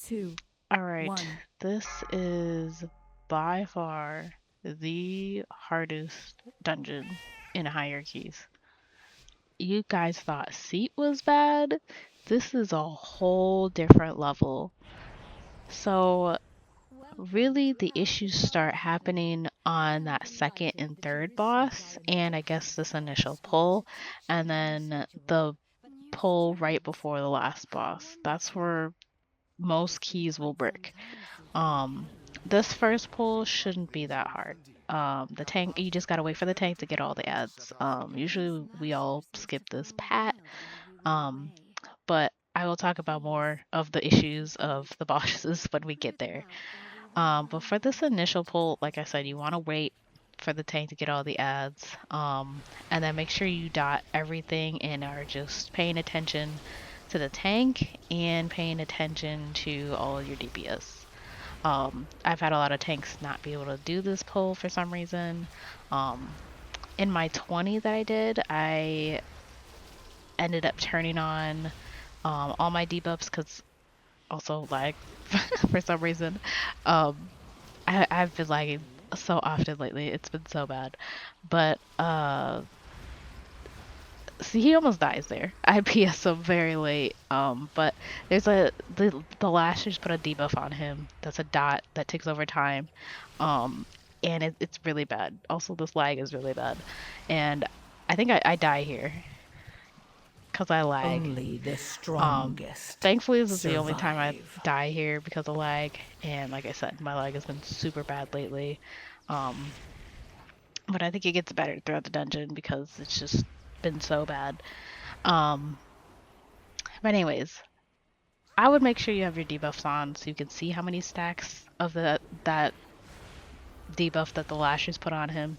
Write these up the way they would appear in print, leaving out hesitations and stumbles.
2, Alright, 1. this is by far the hardest dungeon in hierarchies. You guys thought seat was bad? This is a whole different level. So, really, the issues start happening on that second and third boss, and I guess this initial pull, and then the pull right before the last boss. That's where most keys will break. Um, this first pull shouldn't be that hard. The tank, you just gotta wait for the tank to get all the ads. Usually we all skip this pat. Um, but I will talk about more of the issues of the bosses when we get there. But for this initial pull, like I said, you want to wait for the tank to get all the ads. And then make sure you dot everything and are just paying attention to the tank and paying attention to all of your DPS. I've had a lot of tanks not be able to do this pull for some reason. Um, in my 20 that I did, I ended up turning on all my debuffs because also lag for some reason. Um, I've been lagging so often lately. It's been so bad. But see, he almost dies there. I PS him very late. But there's the lashers put a debuff on him. That's a dot that takes over time. Um, and it's really bad. Also, this lag is really bad, and I think I die here because I lag. Only the Um, strongest Thankfully, this is the only time I survive. die here because of lag. And like I said, my lag has been super bad lately. Um, but I think it gets better throughout the dungeon because it's just been so bad. Um, but anyways, I would make sure you have your debuffs on so you can see how many stacks of that debuff that the lashers put on him,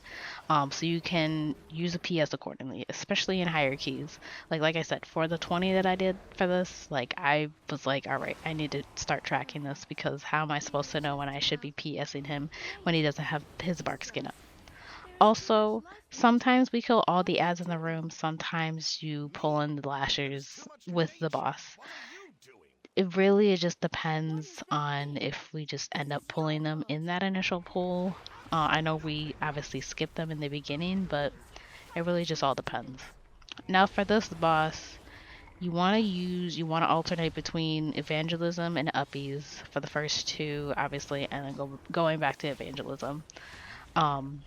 so you can use a PS accordingly, especially in higher keys. Like I said, for the 20 that I did for this, like I was like, all right, I need to start tracking this because how am I supposed to know when I should be PSing him when he doesn't have his bark skin up? Also, sometimes we kill all the ads in the room. Sometimes you pull in the lashers with the boss. It just depends on if we just end up pulling them in that initial pull. I know we obviously skip them in the beginning, but it really just all depends. Now for this boss, you want to alternate between evangelism and uppies for the first two, obviously, and then going back to evangelism. Um,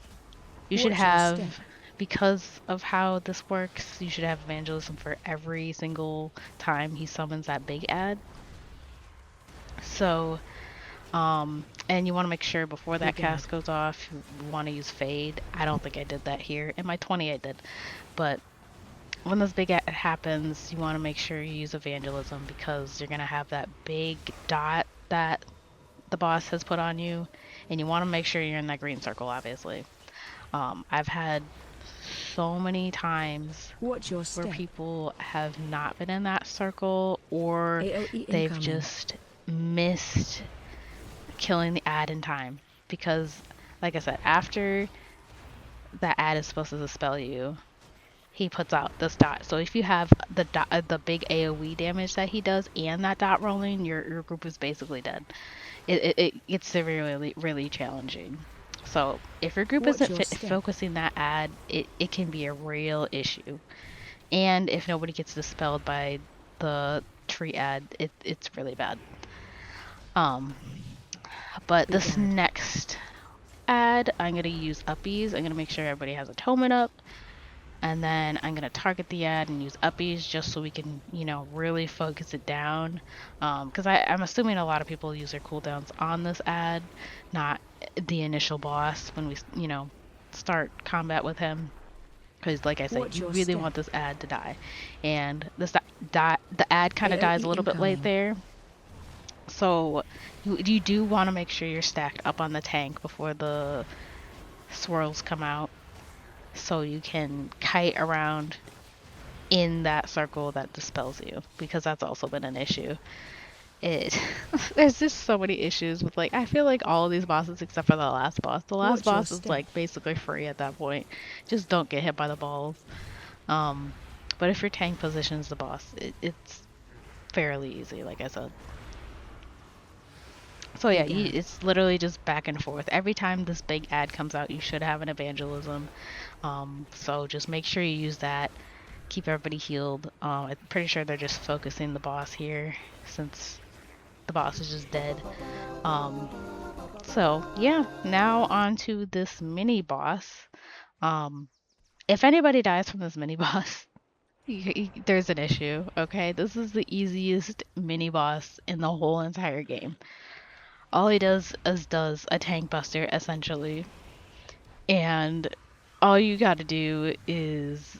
you should Watch your step. have, because of how this works, you should have evangelism for every single time he summons that big ad. So, and you want to make sure before that Begin. cast goes off, you want to use fade. I don't think I did that here. In my 20, I did. But when this big ad happens, you want to make sure you use evangelism because you're going to have that big dot that the boss has put on you. And you want to make sure you're in that green circle, obviously. I've had so many times Watch your where step. people have not been in that circle or AOE they've incoming. just missed killing the ad in time because like I said, after that ad is supposed to dispel you, he puts out this dot. So if you have the dot, the big AoE damage that he does and that dot rolling, your group is basically dead. It gets severely really challenging. So if your group Watch isn't your step. focusing that ad, it can be a real issue. And if nobody gets dispelled by the tree ad, it's really bad. Um, but this Begad. next ad, I'm gonna use uppies. I'm gonna make sure everybody has a tomen up, and then I'm gonna target the ad and use uppies just so we can, really focus it down. Because I'm assuming a lot of people use their cooldowns on this ad, not the initial boss when we, start combat with him. Because, like I said, Watch you your really step. want this ad to die, and the ad kind of dies AOE a little bit late incoming. there. So you do want to make sure you're stacked up on the tank before the swirls come out, so you can kite around in that circle that dispels you, because that's also been an issue. It there's just so many issues with, like, I feel like all of these bosses except for the last boss. The last Watch your boss is step. like basically free at that point. Just don't get hit by the balls. Um, but if your tank positions the boss, it's fairly easy, like I said. So yeah, began. it's literally just back and forth. Every time this big ad comes out, you should have an evangelism. So just make sure you use that. Keep everybody healed. I'm pretty sure they're just focusing the boss here since the boss is just dead. Um, so yeah, now on to this mini boss. Um, if anybody dies from this mini boss, there's an issue. Okay, this is the easiest mini boss in the whole entire game. All he does is does a tank buster essentially, and all you got to do is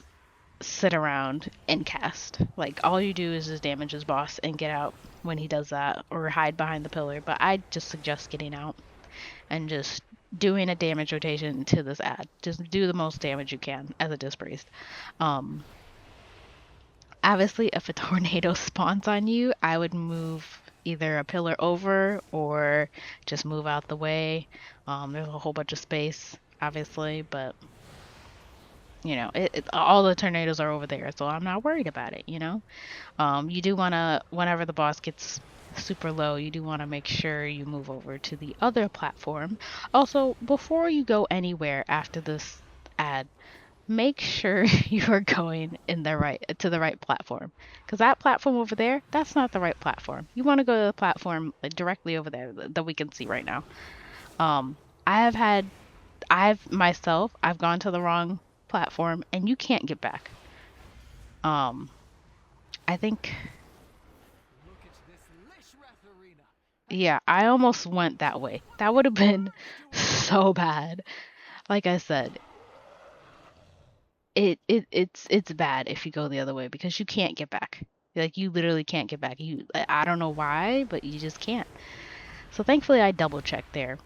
sit around and cast. Like all you do is just damage his boss and get out when he does that, or hide behind the pillar. But I just suggest getting out and just doing a damage rotation to this ad. Just do the most damage you can as a disc priest. Um, Obviously, if a tornado spawns on you, I would move either a pillar over or just move out the way. There's a whole bunch of space, obviously, but all the tornadoes are over there, so I'm not worried about it, you know? You do want to, whenever the boss gets super low, you do want to make sure you move over to the other platform. Also, before you go anywhere after this ad, make sure you're going in the right platform, because that platform over there, that's not the right platform. You want to go to the platform like, directly over there that we can see right now. um I have had I've gone to the wrong platform and you can't get back. um I think, yeah, I almost went that way. That would have been so bad. Like I said, it's bad if you go the other way because you can't get back. Like you literally can't get back. I don't know why, but you just can't. So thankfully I double checked there.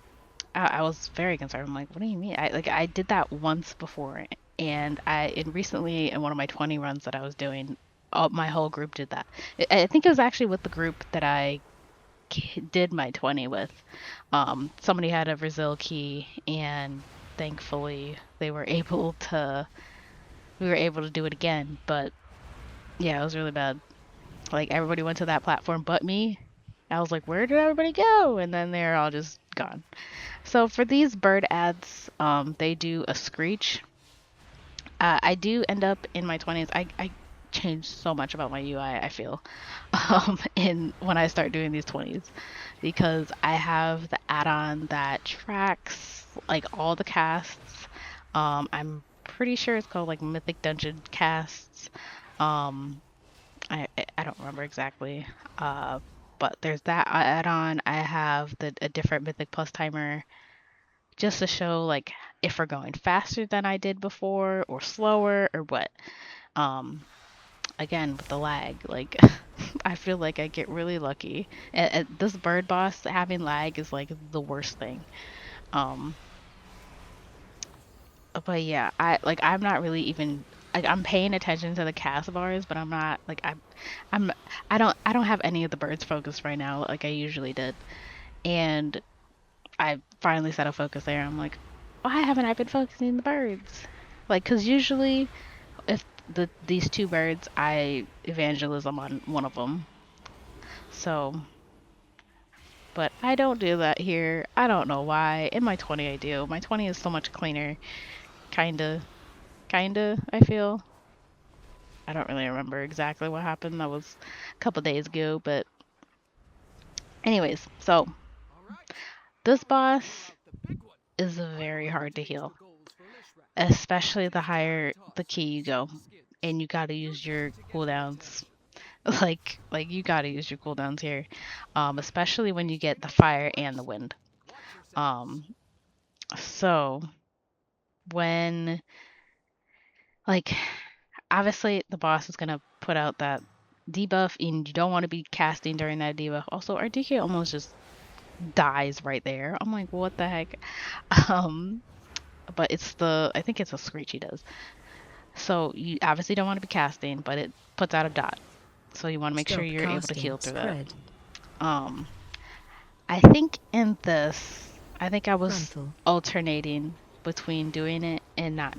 I was very concerned. I'm like, what do you mean? I did that once before, and recently in one of my 20 runs that I was doing, my whole group did that. I think it was actually with the group that I did my 20 with. Somebody had a Brazil key, and thankfully we were able to do it again. But yeah, it was really bad. Like everybody went to that platform but me. I was like, where did everybody go? And then they're all just gone. So for these bird ads, they do a screech. I do end up in my 20s. I change so much about my UI, I feel, in when I start doing these 20s, because I have the add-on that tracks like all the casts. I'm pretty sure it's called like Mythic Dungeon casts. Um, I don't remember exactly. But there's that add-on. I have a different Mythic Plus timer just to show like if we're going faster than I did before or slower or what. Um, Again with the lag, like I feel like I get really lucky. This bird boss having lag is like the worst thing. Um, but yeah, I'm not really even like I'm paying attention to the cast bars, but I'm not like I'm I don't have any of the birds focused right now like I usually did. And I finally set a focus there. I'm like, why haven't I been focusing the birds? Like, cause usually if these two birds, I evangelism on one of them. So, but I don't do that here. I don't know why. In my 20, I do. My 20 is so much cleaner. Kinda. I feel. I don't really remember exactly what happened. That was a couple days ago. But anyways, so this boss is very hard to heal, especially the higher the key you go, and you got to use your cooldowns. Like you got to use your cooldowns here, especially when you get the fire and the wind. Um, so when like obviously the boss is gonna put out that debuff, and you don't want to be casting during that debuff. Also, our DK almost just dies right there. I'm like, what the heck? Um, but I think it's a screech he does. So you obviously don't want to be casting, but it puts out a dot. So you want to make sure Stop you're able to casting. heal through that. Spread. Um, I think in this, I think I was Frontal. alternating between doing it and not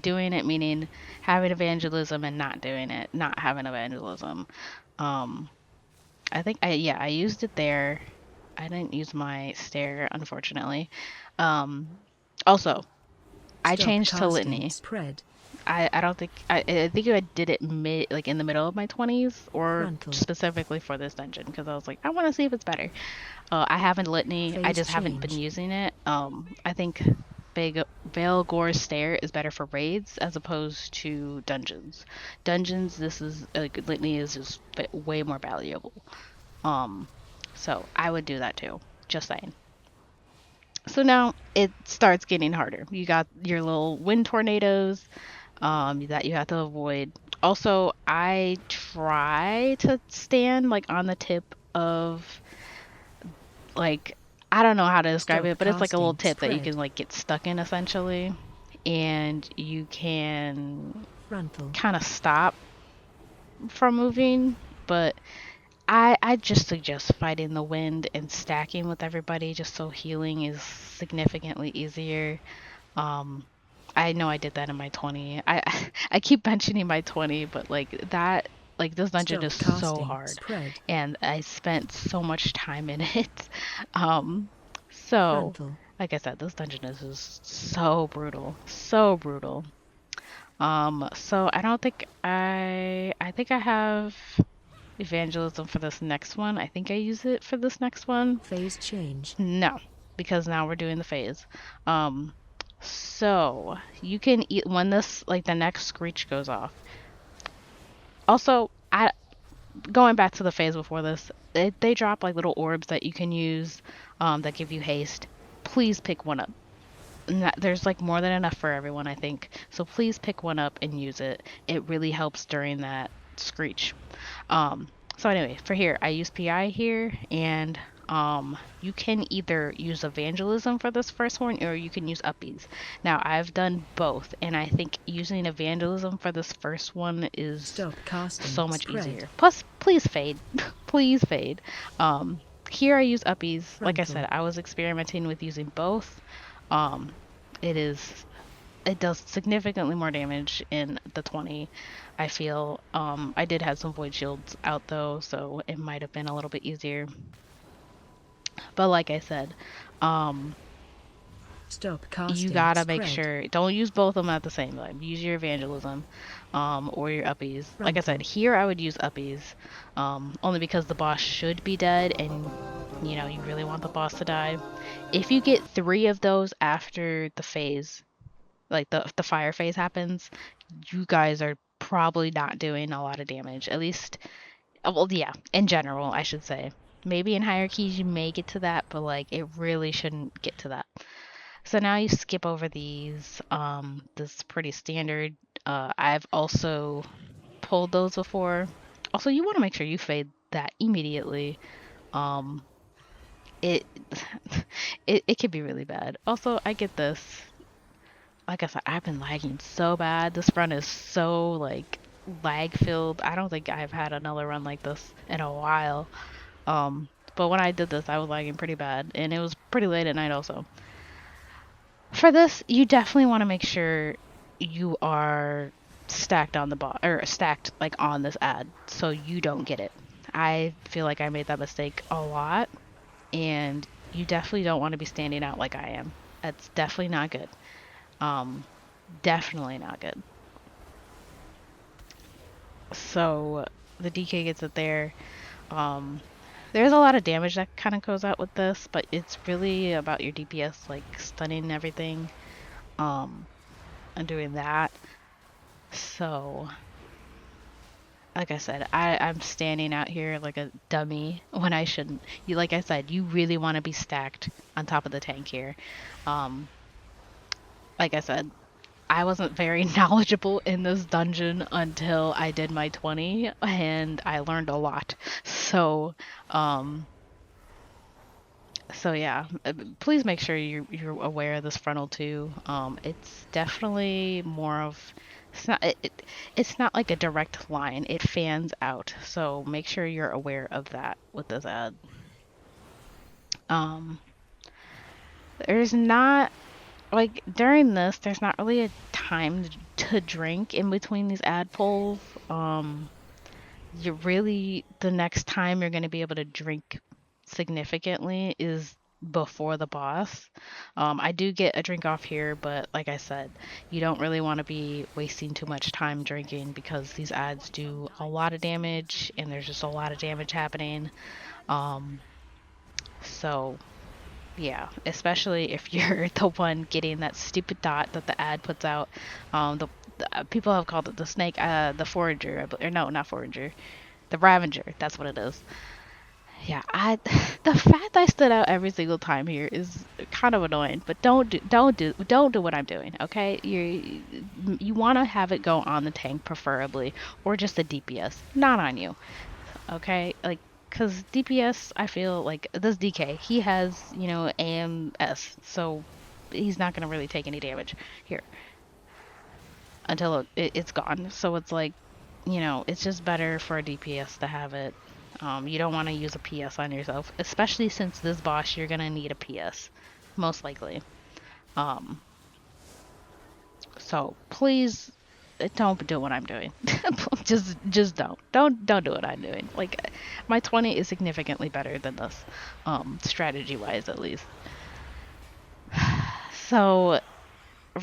doing it meaning having evangelism and not doing it, not having evangelism. Um, I think I used it there. I didn't use my stair, unfortunately. Also, I Stop changed to casting litany. spread. I don't think I think I did it like in the middle of my 20s or Frontal. specifically for this dungeon because I was like I want to see if it's better. I haven't litany. I Phase just haven't been change. using it. I think Veil Gore's Stair is better for raids as opposed to dungeons. Dungeons, this is like litany is just way more valuable. Um, so I would do that too. Just saying. So now it starts getting harder. You got your little wind tornadoes that you have to avoid. Also, I try to stand like on the tip of like I don't know how to describe Stop it, but it's like a little casting tip that you spread. can like get stuck in essentially, and you can Frontal. kind of stop from moving, but I just suggest fighting the wind and stacking with everybody just so healing is significantly easier. Um, I know I did that in my 20. I keep mentioning my 20, but like that like this dungeon Stop is so casting hard spread. and I spent so much time in it. Um so Frontal. like I said, this dungeon is just so brutal. So brutal. So I don't think I think I have evangelism for this next one. I think I use it for this next one. Phase change. No, because now we're doing the phase. Um, so you can eat when this like the next screech goes off. Also, I going back to the phase before this, they drop like little orbs that you can use that give you haste. Please pick one up. There's like more than enough for everyone, I think. So please pick one up and use it. It really helps during that screech. So anyway, for here, I use PI here, and you can either use evangelism for this first one, or you can use uppies. Now, I've done both, and I think using evangelism for this first one is Stop casting so much spread. easier. Plus, please fade. Please fade. Here I use uppies. Like I Frontal. said, I was experimenting with using both. Um, it is it does significantly more damage in the 20. I feel I did have some void shields out though, so it might have been a little bit easier. But like I said, um Stop you casting gotta make spread. sure don't use both of them at the same time. Use your evangelism or your uppies. Like I said, Frontal. here I would use uppies only because the boss should be dead and you know you really want the boss to die. If you get 3 of those after the phase, like the fire phase happens, you guys are probably not doing a lot of damage. At least, well, yeah, in general, I should say. Maybe in hierarchies you may get to that, but like it really shouldn't get to that. So now you skip over these. This is pretty standard. I've also pulled those before. Also, you want to make sure you fade that immediately. Um, it it can be really bad. Also, I get this. Like I said, I've been lagging so bad. This run is so like lag filled. I don't think I've had another run like this in a while. But when I did this, I was lagging pretty bad, and it was pretty late at night also. For this, you definitely want to make sure you are stacked on the bot or stacked like on this ad so you don't get it. I feel like I made that mistake a lot, and you definitely don't want to be standing out like I am. That's definitely not good. Um, definitely not good. So the DK gets it there. Um, there's a lot of damage that kind of goes out with this, but it's really about your DPS, like stunning everything, um, and doing that. So, like I said, I'm standing out here like a dummy when I shouldn't. You, like I said, you really want to be stacked on top of the tank here. Um, like I said, I wasn't very knowledgeable in this dungeon until I did my 20 and I learned a lot. So, um yeah, please make sure you're aware of this frontal too. It's definitely more of it's not like a direct line. It fans out. So make sure you're aware of that with this ad. Um there's not like during this there's not really a time to drink in between these ad pulls. You're really the next time you're going to be able to drink significantly is before the boss. I do get a drink off here, but like I said, you don't really want to be wasting too much time drinking because these ads do a lot of damage and there's just a lot of damage happening. Um, so yeah, especially if you're the one getting that stupid dot that the ad puts out. The people have called it the snake, the forager, or no, not forager, the Ravager. That's what it is. Yeah, the fact I stood out every single time here is kind of annoying, but don't do what I'm doing, okay? You want to have it go on the tank preferably, or just a DPS, not on you, okay? Like, cause DPS, I feel like this DK, he has, you know, AMS, so he's not gonna really take any damage here until it's gone. So it's like, you know, it's just better for a DPS to have it. You don't want to use a PS on yourself, especially since this boss you're gonna need a PS, most likely. Um, so please don't do what I'm doing. just don't do what I'm doing. Like my 20 is significantly better than this, strategy wise at least. So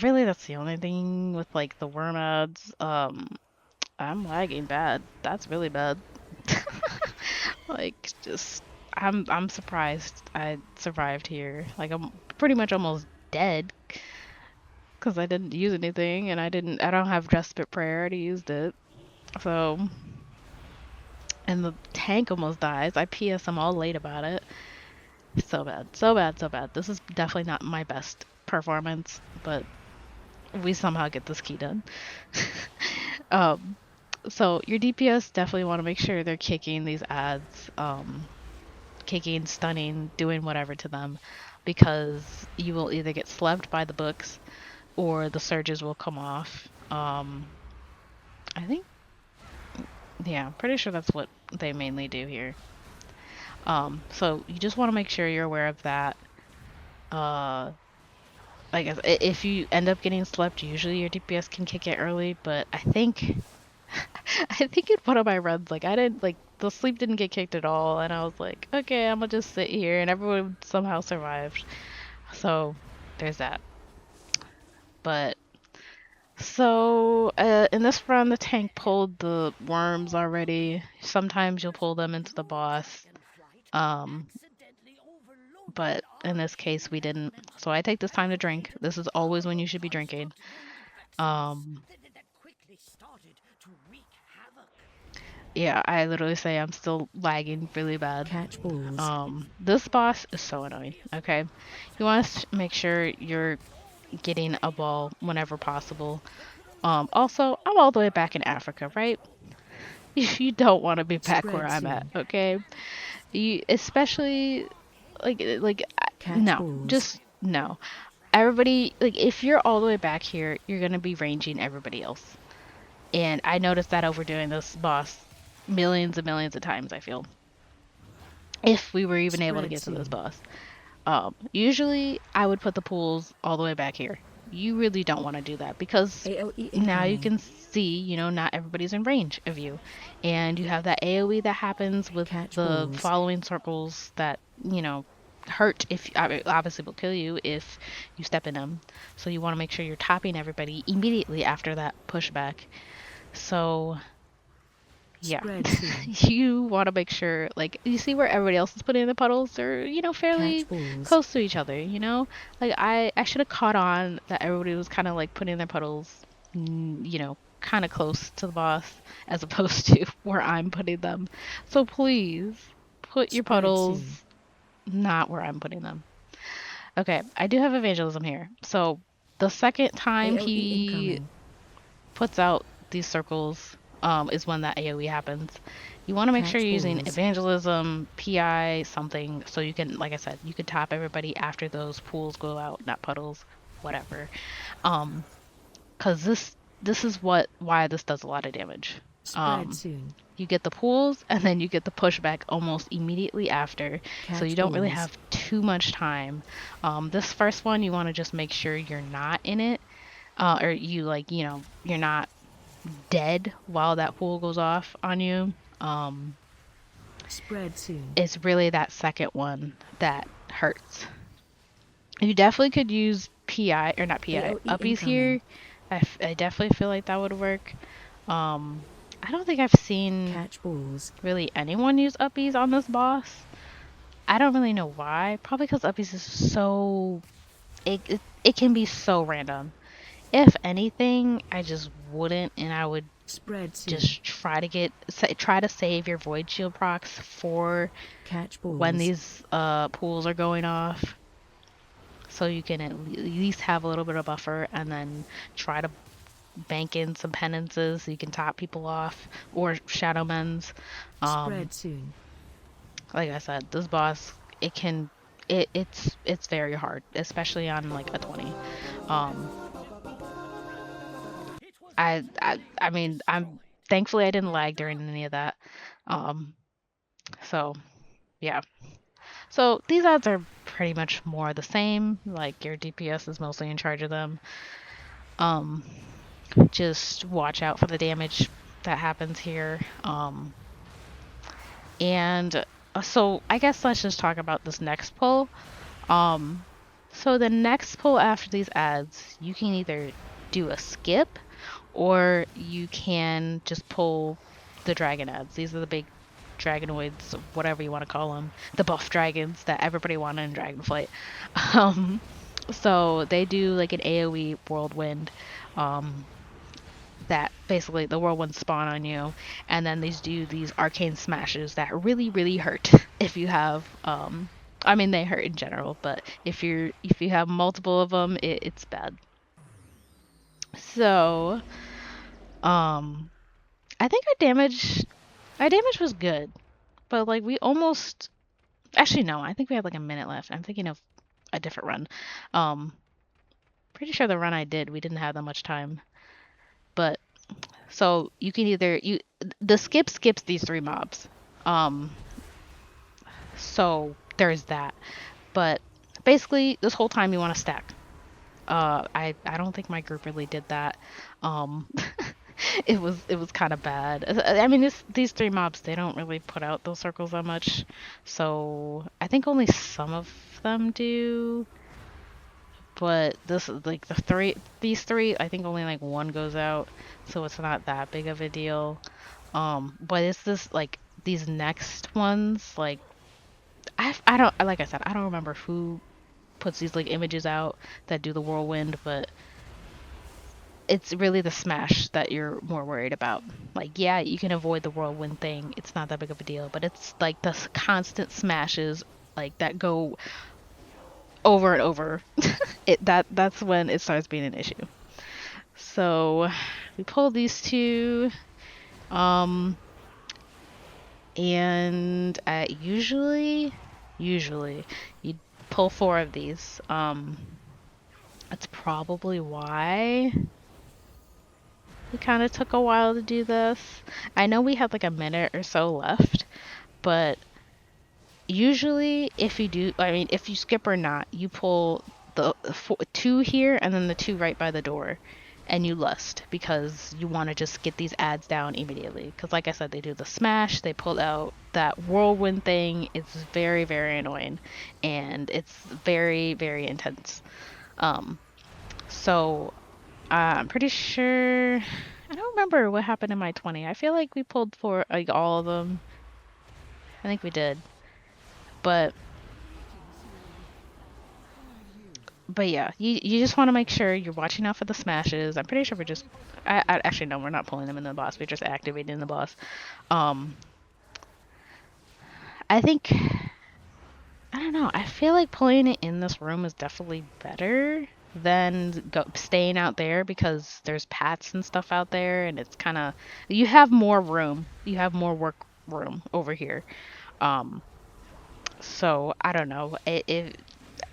really that's the only thing with like the worm ads. I'm lagging bad. That's really bad. Like just I'm surprised I survived here. Like I'm pretty much almost dead because I didn't use anything and I don't have Respite Prayer. I already used it. So and the tank almost dies. I PS I'm all late about it. So bad. So bad, so bad. This is definitely not my best performance, but we somehow get this key done. um so your DPS definitely want to make sure they're kicking these ads, kicking, stunning, doing whatever to them, because you will either get slept by the books or the surges will come off. I think, yeah, I'm pretty sure that's what they mainly do here. So you just want to make sure you're aware of that. I guess if you end up getting slept, usually your DPS can kick it early, but I think I think in one of my runs, like I didn't like the sleep didn't get kicked at all, and I was like, okay, I'm gonna just sit here, and everyone somehow survived. So there's that. But so in this run, the tank pulled the worms already. Sometimes you'll pull them into the boss. Um, but in this case, we didn't. So I take this time to drink. This is always when you should be drinking. Um, yeah, I literally say I'm still lagging really bad. Catch balls. This boss is so annoying, okay? You want to make sure you're getting a ball whenever possible. Also, I'm all the way back in Africa, right? You don't want to be back where I'm at, okay? You especially Catch no, balls. just no. Everybody, like if you're all the way back here, you're gonna be ranging everybody else. And I noticed that overdoing this boss millions and millions of times, I feel. If we were even able to get to this boss. Usually I would put the pools all the way back here. You really don't want to do that because AOE now you incoming. can see, you know, not everybody's in range of you. And you have that AoE that happens with Catch the balls. following circles that, you know, hurt if obviously will kill you if you step in them. So you want to make sure you're topping everybody immediately after that pushback. So yeah, Spread soon. you want to make sure, like, you see where everybody else is putting the puddles, they're, you know, fairly Catch balls. close to each other, you know? Like, I should have caught on that everybody was kind of, like, putting their puddles, you know, kind of close to the boss, as opposed to where I'm putting them. So please, put your Spread puddles soon. not where I'm putting them. Okay, I do have evangelism here. So, the second time AOE he incoming. puts out these circles, is when that AoE happens. You want to make sure Catch you're using balls. evangelism, PI, something, so you can, like I said, you can top everybody after those pools go out, not puddles, whatever. Because this is why this does a lot of damage. Spread soon. You get the pools and then you get the pushback almost immediately after, so you Catch don't really balls. have too much time. This first one, you want to just make sure you're not in it, or you like, you know, you're not dead while that pool goes off on you. Spread soon. it's really that second one that hurts. You definitely could use PI, or not PI, AOE uppies incoming. here. I definitely feel like that would work. I don't think I've seen Catch balls. really anyone use uppies on this boss. I don't really know why. Probably because uppies is so... It can be so random. If anything, I just wouldn't, and I would Spread soon. just try to save your void shield procs for Catch balls. when these pools are going off, so you can at least have a little bit of buffer, and then try to bank in some penances so you can top people off, or shadow men's. Spread soon. Like I said, this boss, it's very hard, especially on like a 20. I mean, I'm thankfully I didn't lag during any of that. So yeah. So these odds are pretty much more the same. Like your DPS is mostly in charge of them. Just watch out for the damage that happens here. And so I guess let's just talk about this next pull. So the next pull after these ads, you can either do a skip, or you can just pull the dragon ads. These are the big dragonoids, whatever you want to call them, the buff dragons that everybody wanted in Dragonflight. So they do like an AoE whirlwind, that basically the whirlwind spawn on you, and then these do these arcane smashes that really hurt if you have I mean, they hurt in general, but if you have multiple of them, it's bad. So I think our damage was good, but like we almost... Actually, no, I think we had like a minute left. I'm thinking of a different run. Pretty sure the run I did, we didn't have that much time. But so you can the skip skips these 3 mobs. So there's that. But basically, this whole time you want to stack. I don't think my group really did that. It was kind of bad. I mean, these 3 mobs, they don't really put out those circles that much. So I think only some of them do. But this is like these 3, I think only like 1 goes out, so it's not that big of a deal. But it's this like these next ones, like I don't, like I said, I don't remember who puts these like images out that do the whirlwind, but it's really the smash that you're more worried about. Like, yeah, you can avoid the whirlwind thing, it's not that big of a deal, but it's like the constant smashes like that go over and over. That's when it starts being an issue. So we pulled these 2, and usually you pull 4 of these. That's probably why we kind of took a while to do this. I know we had like a minute or so left, but usually if you skip or not, you pull the 2 here and then the 2 right by the door, and you lust because you want to just get these ads down immediately. Because like I said, they do the smash, they pull out that whirlwind thing. It's very annoying, and it's very intense. So I'm pretty sure, I don't remember what happened in my 20. I feel like we pulled for like all of them. I think we did. But yeah, you just want to make sure you're watching out for the smashes. I'm pretty sure we're just... actually, no, we're not pulling them in the boss. We're just activating the boss. I think... I don't know. I feel like pulling it in this room is definitely better than staying out there, because there's pats and stuff out there, and it's kind of... You have more room. You have more work room over here. So, I don't know.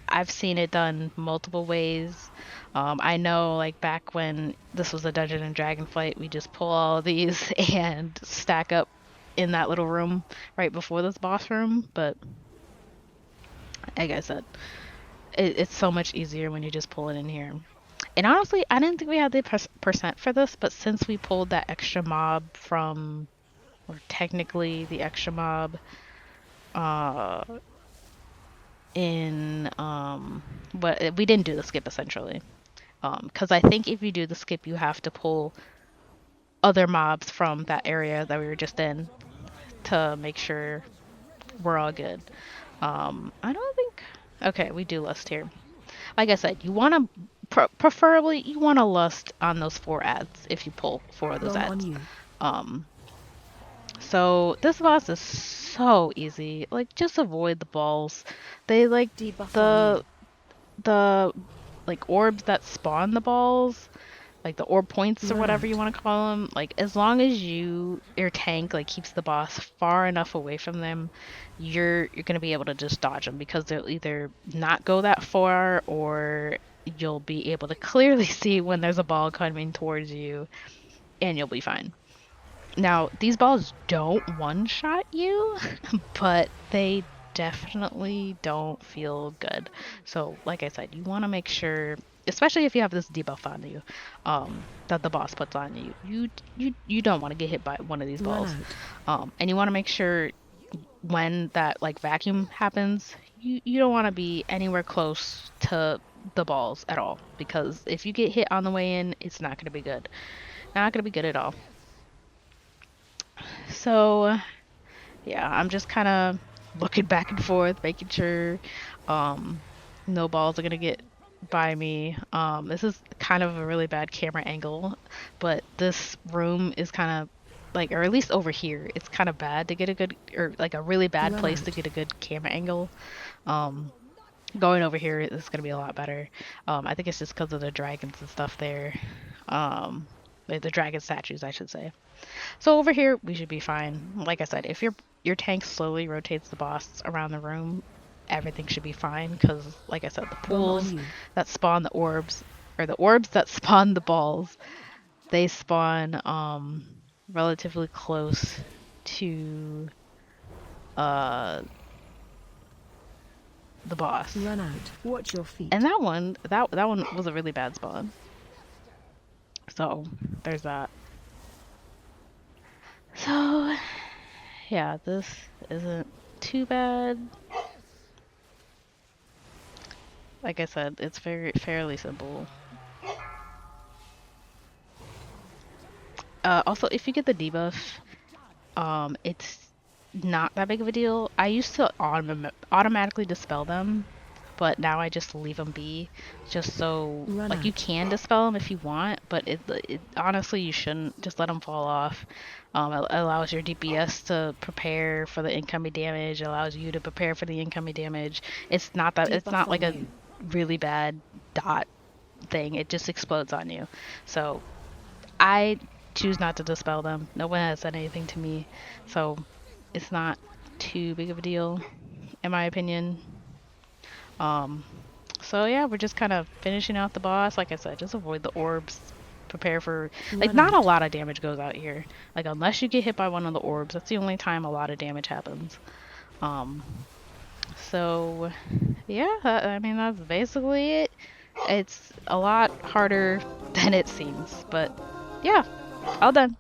I've seen it done multiple ways. I know, like, back when this was a Dungeon and Dragonflight, we just pull all of these and stack up in that little room right before this boss room. But, like I said, it's so much easier when you just pull it in here. And honestly, I didn't think we had the percent for this, but since we pulled that extra mob from... or technically the extra mob but we didn't do the skip essentially. Because I think if you do the skip, you have to pull other mobs from that area that we were just in to make sure we're all good. I don't think. Okay, we do lust here. Like I said, you want to preferably you want to lust on those 4 ads if you pull 4 of those Long on ads. you. So this boss is so easy. Like just avoid the balls. They like Debuff on the like orbs that spawn the balls, like the orb points or Run whatever you out. want to call them. Like as long as your tank like keeps the boss far enough away from them, you're gonna be able to just dodge them because they'll either not go that far or you'll be able to clearly see when there's a ball coming towards you and you'll be fine. Now, these balls don't one-shot you, but they definitely don't feel good. So, like I said, you want to make sure, especially if you have this debuff on you, that the boss puts on you. You don't want to get hit by one of these Run balls. out. And you want to make sure when that like vacuum happens, you don't want to be anywhere close to the balls at all, because if you get hit on the way in, it's not going to be good. Not going to be good at all. So, yeah, I'm just kind of looking back and forth, making sure no balls are gonna get by me. This is kind of a really bad camera angle, but this room is kind of like, or at least over here, it's kind of bad to get a good, or like a really bad Run place to out. get a good camera angle. Going over here is gonna be a lot better. I think it's just because of the dragons and stuff there. Like the dragon statues, I should say. So over here, we should be fine. Like I said, if your tank slowly rotates the boss around the room, everything should be fine. Because, like I said, the Bomb on pools you. that spawn the orbs, or the orbs that spawn the balls, they spawn relatively close to uh the boss. Run out. Watch your feet. And that one was a really bad spawn. So there's that. So yeah, this isn't too bad. Like I said, it's fairly simple. Also, if you get the debuff, it's not that big of a deal. I used to automatically dispel them, but now I just leave them be, just so Run like you out. can dispel them if you want, but it honestly you shouldn't. Just let them fall off. It allows your DPS to prepare for the incoming damage. Allows you to prepare for the incoming damage. It's not Debuff like on a you. really bad dot thing. It just explodes on you. So I choose not to dispel them. No one has said anything to me, so it's not too big of a deal, in my opinion. Um, so yeah, we're just kind of finishing out the boss. Like I said, just avoid the orbs. Prepare for, like, Run not a out. lot of damage goes out here. Like, unless you get hit by one of the orbs, that's the only time a lot of damage happens. Um, so yeah, I mean, that's basically it. It's a lot harder than it seems, but yeah, all done.